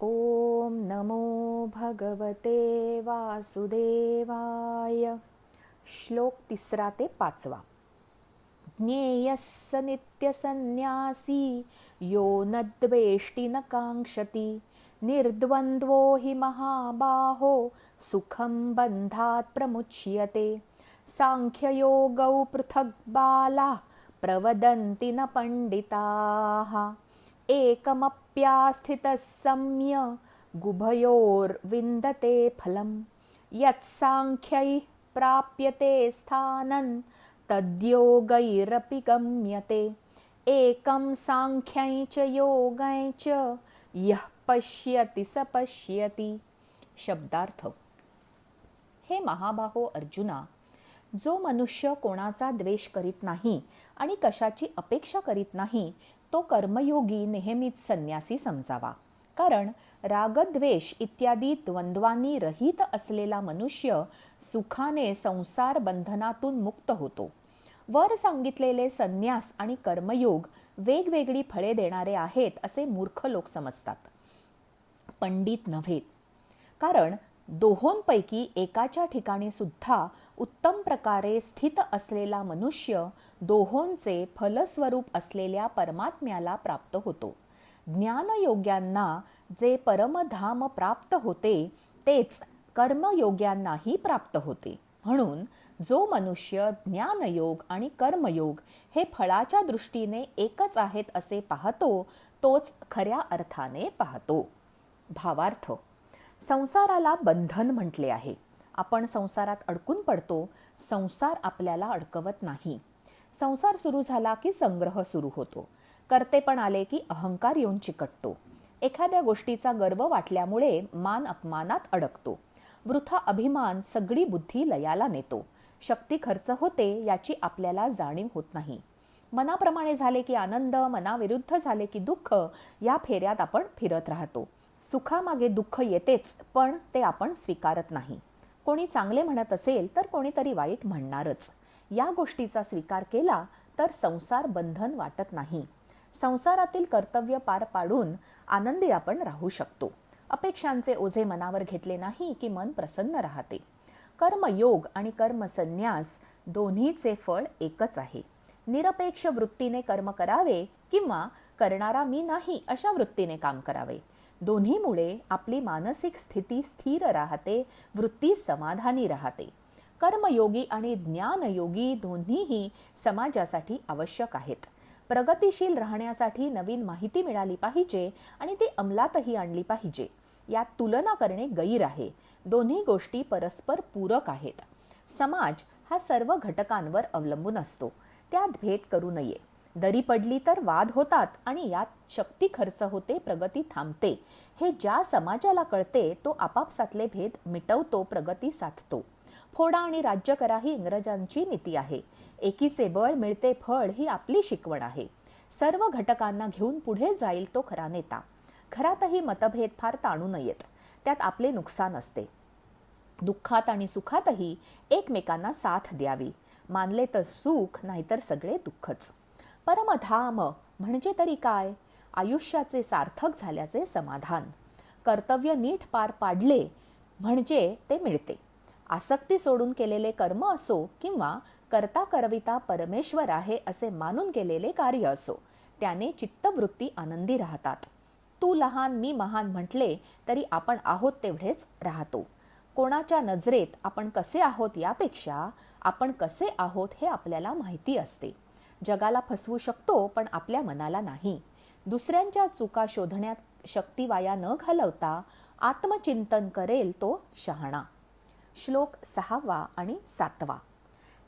ओम नमो भगवते वासुदेवाय. श्लोक 3 ते 5. ज्ञेयः स नित्यसन्न्यासी यो न द्वेष्टि न काङ्क्षति निर्द्वन्द्वो हि महाबाहो सुखं बन्धात् प्रमुच्यते. सांख्ययोगौ पृथक् बालाः प्रवदन्ति न पण्डिताः एकमप्यास्थितः गुभयोर्विन्दते फलम् यत्साङ्ख्यैः प्राप्यते स्थानं तद्योगैरपि गम्यते. एकं सांख्यं च योगं च यः पश्यति स पश्यति. शब्दार्थ. हे महाबाहो अर्जुना, जो मनुष्य कोणाचा द्वेष करीत नाही आणि कशाची अपेक्षा करीत नाही तो कर्मयोगी नेहमीच संन्यासी समजावा. कारण रागद्वेष इत्यादी द्वंद्वांनी रहित असलेला मनुष्य सुखाने संसार बंधनातून मुक्त होतो. वर सांगितलेले संन्यास आणि कर्मयोग वेगवेगळी फळे देणारे आहेत असे मूर्ख लोक समजतात, पंडित नव्हेत. कारण दोहोंपैकी एकाच्या ठिकाणी सुद्धा उत्तम प्रकारे स्थित असलेला मनुष्य दोहोंचे फलस्वरूप असलेल्या परमात्म्याला प्राप्त होतो. ज्ञानयोग्यांना जे परमधाम प्राप्त होते तेच कर्मयोग्यांनाही प्राप्त होते. म्हणून जो मनुष्य ज्ञानयोग आणि कर्मयोग हे फळाच्या दृष्टीने एकच आहेत असे पाहतो तोच खऱ्या अर्थाने पाहतो. भावार्थ. संसाराला बंधन म्हटले आहे. आपण संसारात अडकून पडतो, संसार आपल्याला अडकवत नाही. संसार सुरू झाला की संग्रह सुरू होतो. कर्तेपण आले की अहंकार येऊन चिकटतो. एखाद्या गोष्टीचा गर्व वाटल्यामुळे मान अपमानात अडकतो. वृथा अभिमान सगळी बुद्धी लयाला नेतो. शक्ती खर्च होते याची आपल्याला जाणीव होत नाही. मनाप्रमाणे झाले की आनंद, मनाविरुद्ध झाले की दुःख, या फेऱ्यात आपण फिरत राहतो. सुखामागे दुःख येतेच, पण ते आपण स्वीकारत नाही. कोणी चांगले म्हणत असेल तर कोणीतरी वाईट म्हणणारच. या गोष्टीचा स्वीकार केला तर संसार बंधन वाटत नाही. संसारातील कर्तव्य पार पाडून आनंदी आपण राहू शकतो. अपेक्षांचे ओझे मनावर घेतले नाही की मन प्रसन्न राहते. कर्मयोग आणि कर्मसन्यास दोन्हीचे फळ एकच आहे. निरपेक्ष वृत्तीने कर्म करावे किंवा करणारा मी नाही अशा वृत्तीने काम करावे. दोन्हीमुळे आपली मानसिक स्थिती स्थिर राहते, वृत्ती समाधानी राहते. कर्मयोगी आणि ज्ञानयोगी दोन्हीही समाजासाठी आवश्यक आहेत. प्रगतिशील राहण्यासाठी नवीन माहिती मिळाली पाहिजे आणि ती अंमलातही आणली पाहिजे. यात तुलना करणे गैर आहे. दोन्ही गोष्टी परस्पर पूरक आहेत. समाज हा सर्व घटकांवर अवलंबून असतो, त्यात भेद करू नये. दरी पडली तर वाद होतात आणि यात शक्ती खर्च होते, प्रगती थांबते. हे ज्या समाजाला कळते तो आपापसातले भेद मिटवतो, प्रगती साधतो. फोडा आणि राज्य करा ही इंग्रजांची नीती आहे. एकीचे बळ मिळते फळ ही आपली शिकवण आहे. सर्व घटकांना घेऊन पुढे जाईल तो खरा नेता. घरातही मतभेद फार ताणू नयेत, त्यात आपले नुकसान असते. दुःखात आणि सुखातही एकमेकांना साथ द्यावी. मानले तर सुख, नाहीतर सगळे दुःखच. परमधाम म्हणजे तरी काय? आयुष्याचे सार्थक झाल्याचे समाधान. कर्तव्य नीट पार पाडले म्हणजे ते मिळते. आसक्ती सोडून केलेले कर्म असो किंवा करता करविता परमेश्वर आहे असे मानून केलेले कार्य असो, त्याने चित्तवृत्ती आनंदी राहतात. तू लहान मी महान म्हटले तरी आपण आहोत तेवढेच राहतो. कोणाच्या नजरेत आपण कसे आहोत यापेक्षा आपण कसे आहोत हे आपल्याला माहिती असते. जगाला फसवू शकतो पण आपल्या मनाला नाही. दुसऱ्यांच्या चुका शोधण्यात शक्ती वाया न घालवता आत्मचिंतन करेल तो शहाणा. श्लोक 6 आणि 7.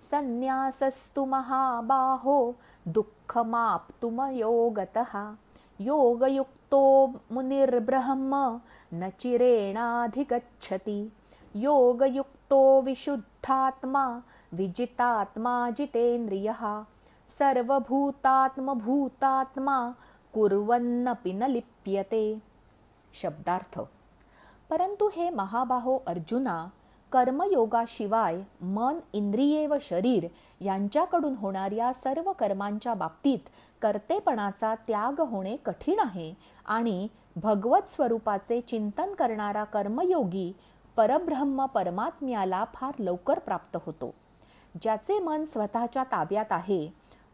संन्यासस्तु महाबाहो दुःखमाप्तुम योगतः योगयुक्तो मुनिर्ब्रह्म न चिरेणाधिगच्छति योगयुक्तो विशुद्धात्मा विजितात्मा जितेन्द्रियः सर्वभूतात्मभूतात्मा कुर्वन्नपि न लिप्यते. शब्दार्थ. परंतु हे महाबाहो अर्जुना, कर्मयोगाशिवाय मन, इंद्रिये व शरीर यांच्याकडून होणाऱ्या सर्व कर्मांच्या बाबतीत कर्तेपणाचा त्याग होणे कठीण आहे आणि भगवत स्वरूपाचे चिंतन करणारा कर्मयोगी परब्रह्म परमात्म्याला फार लवकर प्राप्त होतो. ज्याचे मन स्वतःच्या ताब्यात आहे,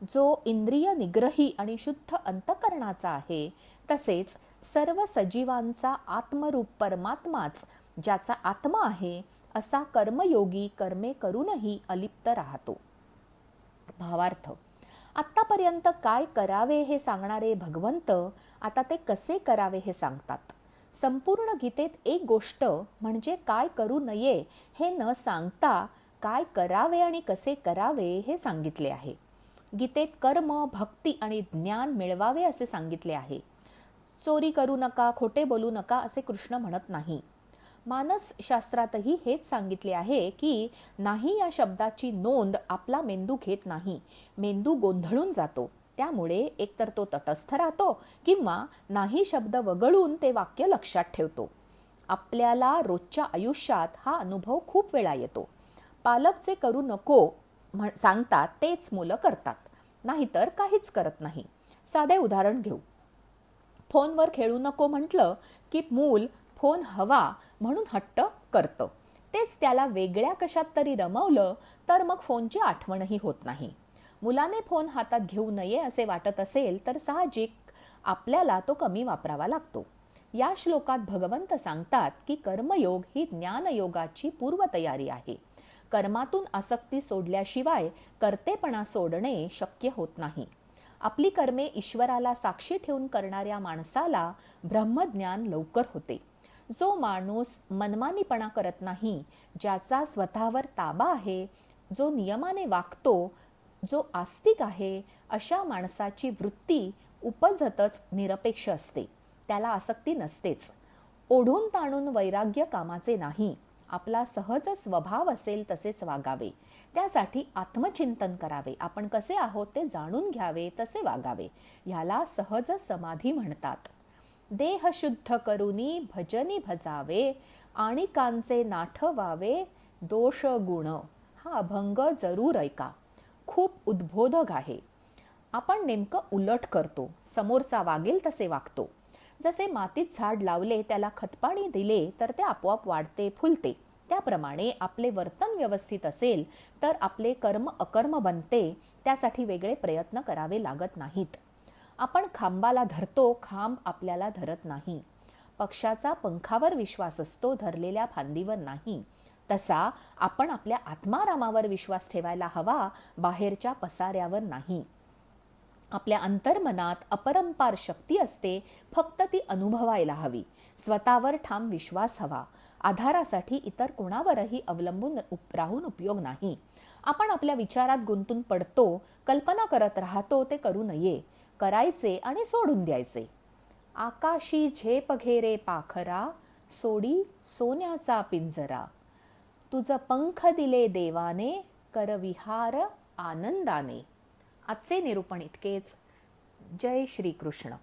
जो इंद्रिय निग्रही आणि शुद्ध अंतःकरणाचा आहे, तसेच सर्व सजीवांचा आत्मरूप परमात्माच ज्याचा आत्मा आहे, असा कर्मयोगी कर्मे करूनही अलिप्त राहतो. भावार्थ: आत्तापर्यंत काय करावे हे सांगणारे भगवंत आता ते कसे करावे हे सांगतात. संपूर्ण गीतेत एक गोष्ट म्हणजे काय करू नये हे न सांगता काय करावे आणि कसे करावे हे सांगितले आहे. गीतेत कर्म, भक्ती आणि ज्ञान मिळवावे असे सांगितले आहे. चोरी करू नका, खोटे बोलू नका असे कृष्ण म्हणत नाही. मानसशास्त्रातही हेच सांगितले आहे की नाही या शब्दाची नोंद आपला मेंदू घेत नाही. मेंदू गोंधळून जातो. त्यामुळे एकतर तो तटस्थ राहतो किंवा नाही शब्द वगळून ते वाक्य लक्षात ठेवतो. आपल्याला रोजच्या आयुष्यात हा अनुभव खूप वेळा येतो. पालक जे करू नको सांगतात तेच मुलं करतात, नाहीतर काहीच करत नाही. साधे उदाहरण घेऊ. फोनवर खेळू नको म्हटलं की मूल फोन हवा म्हणून हट्ट करतं. तेच त्याला वेगळ्या कशात तरी रमवलं तर मग फोनची आठवणही होत नाही. मुलाने फोन हातात घेऊ नये असे वाटत असेल तर साहजिक आपल्याला तो कमी वापरावा लागतो. या श्लोकात भगवंत सांगतात की कर्मयोग ही ज्ञानयोगाची पूर्वतयारी आहे. कर्मातून आसक्ती सोडल्याशिवाय कर्तेपणा सोडणे शक्य होत नाही. आपली कर्मे ईश्वराला साक्षी ठेवून करणाऱ्या माणसाला ब्रह्मज्ञान लवकर होते. जो माणूस मनमानीपणा करत नाही, ज्याचा स्वतःवर ताबा आहे, जो नियमाने वागतो, जो आस्तिक आहे, अशा माणसाची वृत्ती उपजतच निरपेक्ष असते. त्याला आसक्ती नसतेच. ओढून ताणून वैराग्य कामाचे नाही. आपला सहज स्वभाव असेल तसेच वागावे. त्यासाठी आत्मचिंतन करावे. आपण कसे आहोत ते जाणून घ्यावे, तसे वागावे. ह्याला सहज समाधी म्हणतात. देह शुद्ध करुनी भजनी भजावे आणि कांचे नाठवावे दोष गुण. हा अभंग जरूर ऐका. खूप उद्बोधक आहे. आपण नेमकं उलट करतो. समोरचा वागेल तसे वागतो. जसे मातीत झाड लावले, त्याला खतपाणी दिले तर ते आपोआप वाढते, फुलते. त्याप्रमाणे आपले वर्तन व्यवस्थित असेल तर आपले कर्म अकर्म बनते. त्यासाठी वेगळे प्रयत्न करावे लागत नाहीत. आपण खांबाला धरतो, खांब आपल्याला धरत नाही. पक्षाचा पंखावर विश्वास असतो, धरलेल्या फांदीवर नाही. तसा आपण आपल्या आत्मारामावर विश्वास ठेवायला हवा, बाहेरच्या पसाऱ्यावर नाही. आपल्या अंतर्मनात अपरंपार शक्ती असते, फक्त ती अनुभवायला हवी. स्वतःवर ठाम विश्वास हवा. आधारासाठी इतर कोणावरही अवलंबून राहून उपयोग नाही. आपण आपल्या विचारात गुंतून पडतो, कल्पना करत राहतो. ते करू नये. करायचे आणि सोडून द्यायचे. आकाशी झेप घेरे पाखरा, सोडी सोन्याचा पिंजरा. तुझ पंख दिले देवाने, कर विहार आनंदाने. आजचे निरूपण इतकेच. जय श्री कृष्ण.